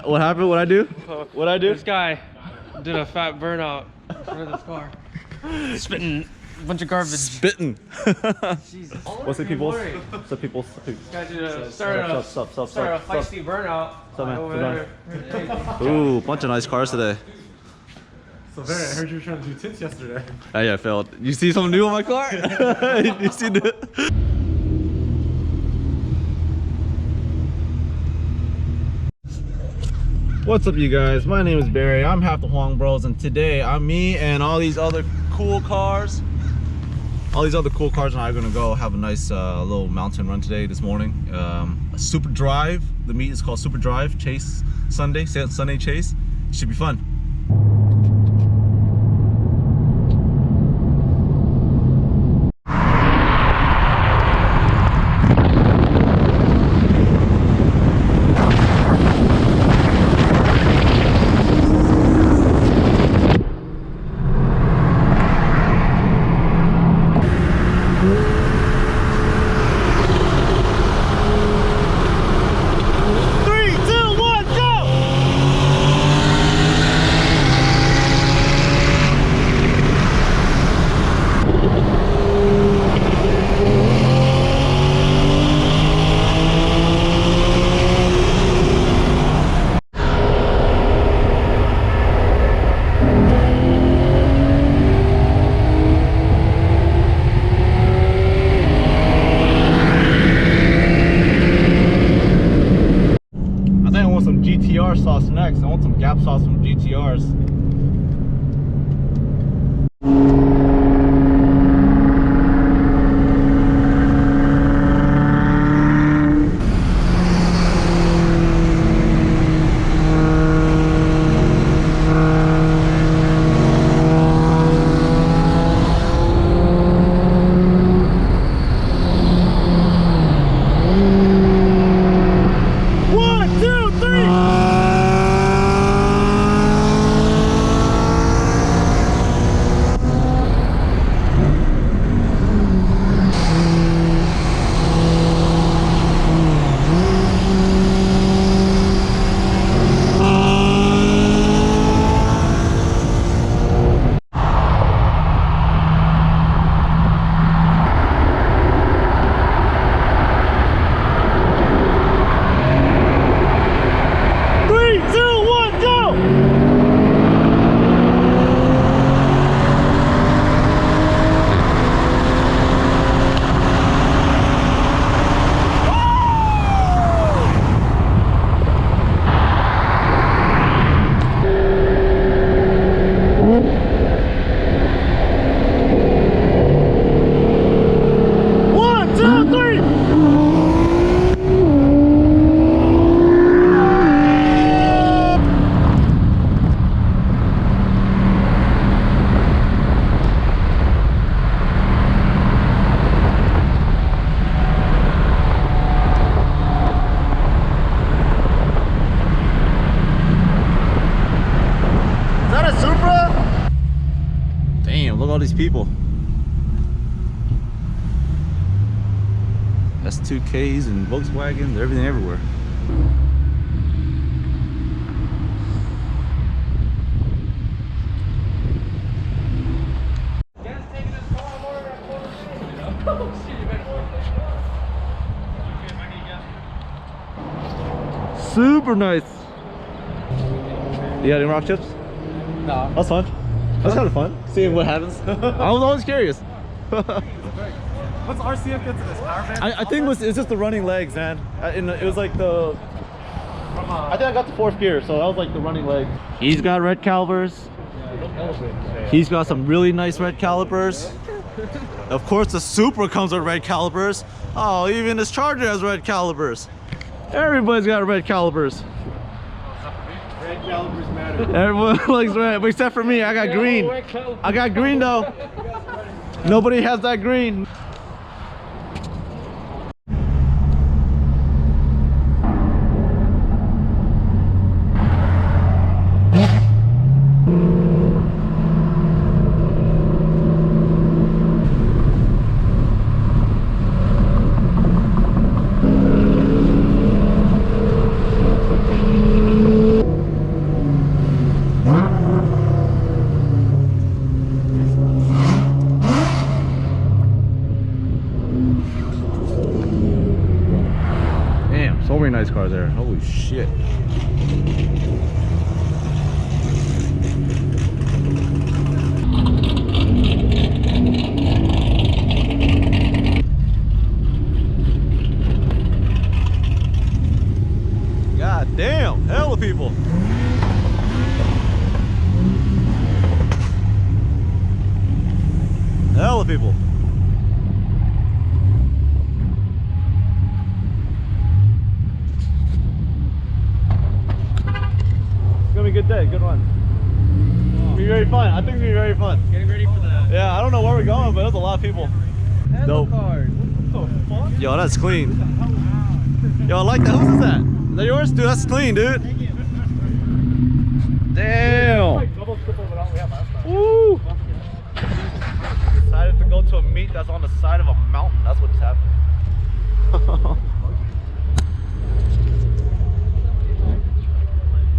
What happened? What'd I do? What'd I do? This guy did a fat burnout for this car. Spitting a bunch of garbage. Spitting. Jesus. What's up, people? What's up, people? This guy did a started a feisty burnout. Over there. Ooh, bunch of nice cars today. So Barry, I heard you were trying to do tints yesterday. Oh yeah, I failed. You see something new on my car? You see the... What's up, you guys? My name is Barry. I'm half the Huang Bros, and today me and all these other cool cars. All these other cool cars and I are gonna go have a nice little mountain run today, this morning. A SUPERDRIVE. The meet is called SUPERDRIVE Chase Sunday Chase. It should be fun. GTR sauce next. I want some Gap sauce from GTRs. Look at all these people. S2Ks and Volkswagens, everything everywhere. Super nice. You got any rock chips? No. That's fun. That's kind of fun. Seeing what happens. I was always curious. What's RCF get to this? Power band? I think it's just the running legs, man. It was like the... I think I got the 4th gear, so that was like the running legs. He's got red calipers. He's got some really nice red calipers. Of course, the Supra comes with red calipers. Oh, even this Charger has red calipers. Everybody's got red calipers. Red calipers matter. Everyone likes red, but except for me. I got green. I got green though. Nobody has that green. Damn, so many nice cars there. Holy shit. God damn, hell of people. Hell of people. It's gonna be a good day, good run. It's gonna be very fun. I think it's gonna be very fun. Getting ready for that. Yeah, I don't know where we're going, but there's a lot of people. Dope. Card. What the fuck? Yo, that's clean. Yo, I like that. Whose is that? Is that yours? Dude, that's clean, dude. Damn. Woo. Decided to go to a meet that's on the side of a mountain. That's what just happened.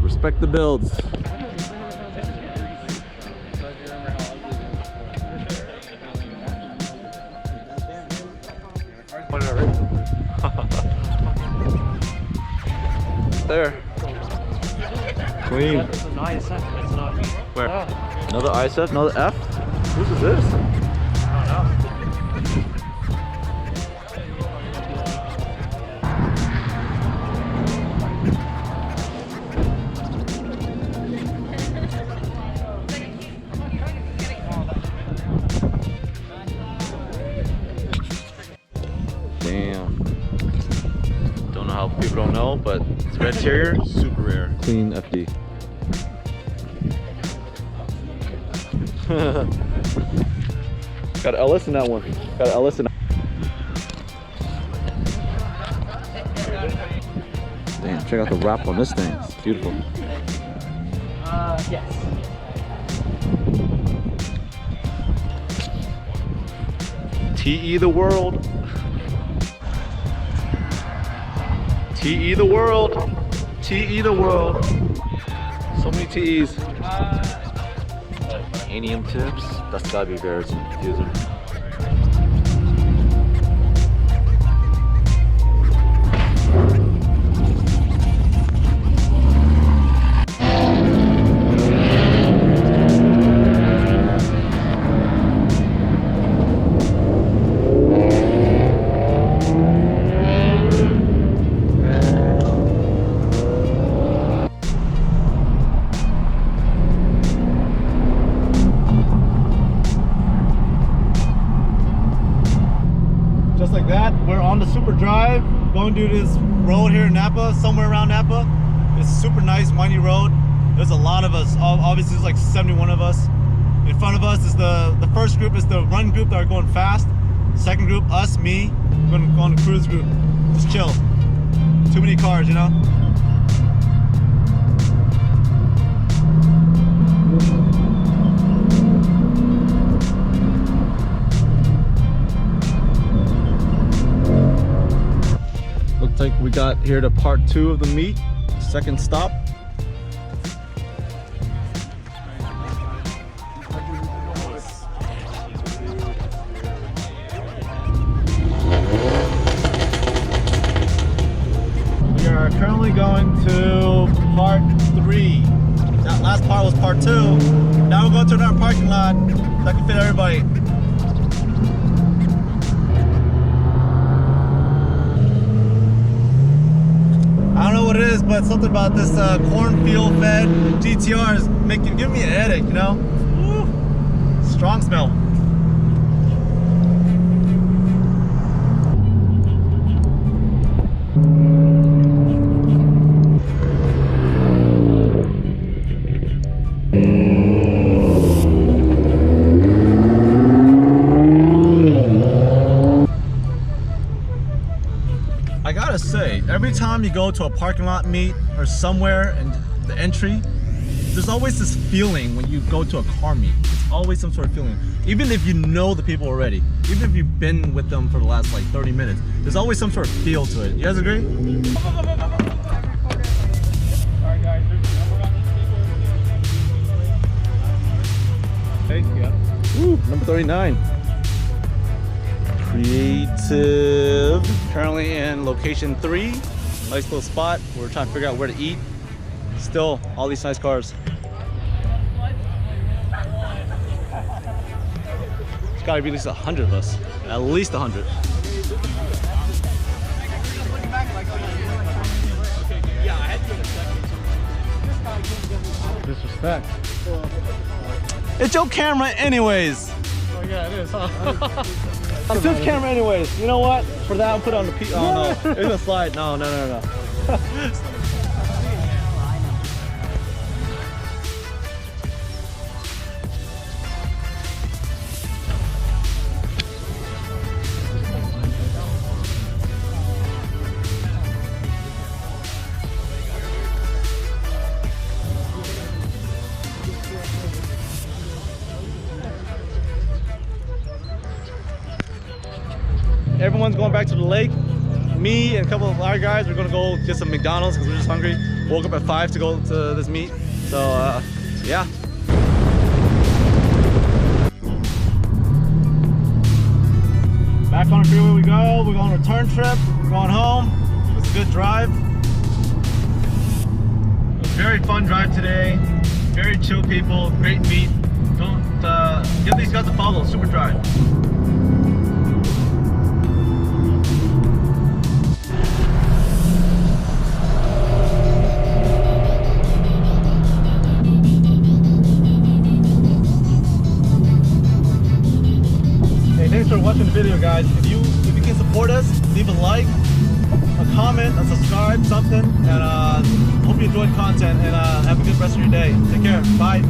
Respect the builds. There. Clean. That's an ISF. It's not. Where? Another ISF? Another F? Whose is this? I don't know. Damn. Don't know how people don't know, but it's red interior, super rare. Clean FD. Got an LS in that one. Got an LS in that. Damn, check out the wrap on this thing. It's beautiful. Yes. TE the world. TE the world. TE the world. So many TEs. Anium tips. That's gotta be very confusing. Just like that, we're on the SUPERDRIVE, going to do this road here in Napa, somewhere around Napa. It's a super nice, windy road. There's a lot of us, obviously there's like 71 of us. In front of us is the first group is the run group that are going fast. Second group, us, me, we're gonna go on the cruise group. Just chill. Too many cars, you know? Looks like we got here to part 2 of the meet, second stop. We are currently going to part 3. That last part was part 2. Now we're going to another parking lot that can fit everybody. I don't know what it is, but something about this cornfield fed GTR is giving me a headache, you know? Woo. Strong smell. I gotta say, every time you go to a parking lot meet or somewhere and the entry, there's always this feeling when you go to a car meet. It's always some sort of feeling. Even if you know the people already, even if you've been with them for the last like 30 minutes, there's always some sort of feel to it. You guys agree? Ooh, number 39. Creative. Currently in location 3. Nice little spot. We're trying to figure out where to eat. Still, all these nice cars. There's gotta be at least 100 of us. At least 100. Disrespect. It's your camera anyways. Oh yeah, it is, huh? It's his camera anyways. You know what? For that, I'll put it on the oh no. It's gonna slide. No. Everyone's going back to the lake. Me and a couple of our guys, we're gonna go get some McDonald's because we're just hungry. Woke up at 5 to go to this meet. So yeah. Back on the freeway we go. We're going on a return trip. We're going home. It was a good drive. It was a very fun drive today. Very chill people, great meet. Don't give these guys a follow, SUPERDRIVE. Thanks for watching the video, guys. If you can support us, leave a like, a comment, a subscribe, something, and hope you enjoyed content, and have a good rest of your day. Take care. Bye.